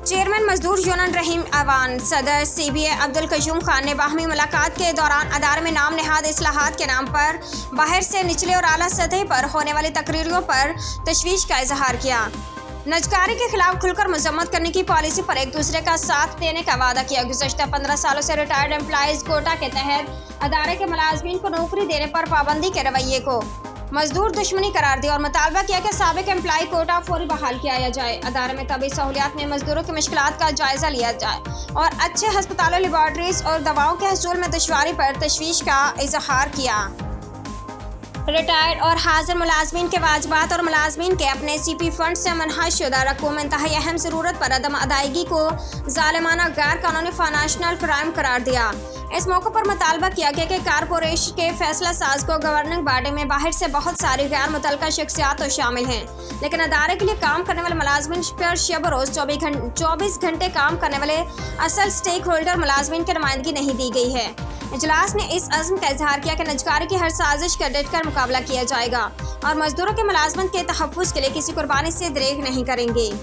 Chairman مزدور union رحیم ایوان صدر CBA عبدالقیوم خان نے باہمی ملاقات کے دوران ادارے میں نام نہاد اصلاحات کے نام پر باہر سے نچلے اور اعلیٰ سطح پر ہونے والی تقریروں پر تشویش کا اظہار کیا۔ نجکاری کے خلاف کھل کر مذمت کرنے کی پالیسی پر ایک دوسرے کا ساتھ دینے کا وعدہ کیا۔ گزشتہ 15 سالوں سے ریٹائرڈ امپلائیز کوٹا کے تحت ادارے کے ملازمین کو نوکری دینے پر پابندی کے رویے کو مزدور دشمنی قرار دیا اور مطالبہ کیا کہ سابق امپلائی کوٹا فوری بحال کیا جائے۔ ادارے میں طبی سہولیات میں مزدوروں کی مشکلات کا جائزہ لیا جائے اور اچھے ہسپتالوں، لیبارٹریز اور دواؤں کے حصول میں دشواری پر تشویش کا اظہار کیا۔ ریٹائرڈ اور حاضر ملازمین کے واجبات اور ملازمین کے اپنے CP فنڈ سے منحصر شدہ رقوم میں انتہائی اہم ضرورت پر عدم ادائیگی کو ظالمانہ غیر قانونی فائنانشل کرائم قرار دیا۔ اس موقع پر مطالبہ کیا گیا کہ کارپوریشن کے فیصلہ ساز کو گورننگ باڈی میں باہر سے بہت ساری غیر متعلقہ شخصیات تو شامل ہیں، لیکن ادارے کے لیے کام کرنے والے ملازمین پر شب و روز 24 گھنٹے کام کرنے والے اصل سٹیک ہولڈر ملازمین کی نمائندگی نہیں دی گئی ہے۔ اجلاس نے اس عزم کا اظہار کیا کہ نجکاری کی ہر سازش کا ڈٹ کر مقابلہ کیا جائے گا اور مزدوروں کے ملازمت کے تحفظ کے لیے کسی قربانی سے دریغ نہیں کریں گے۔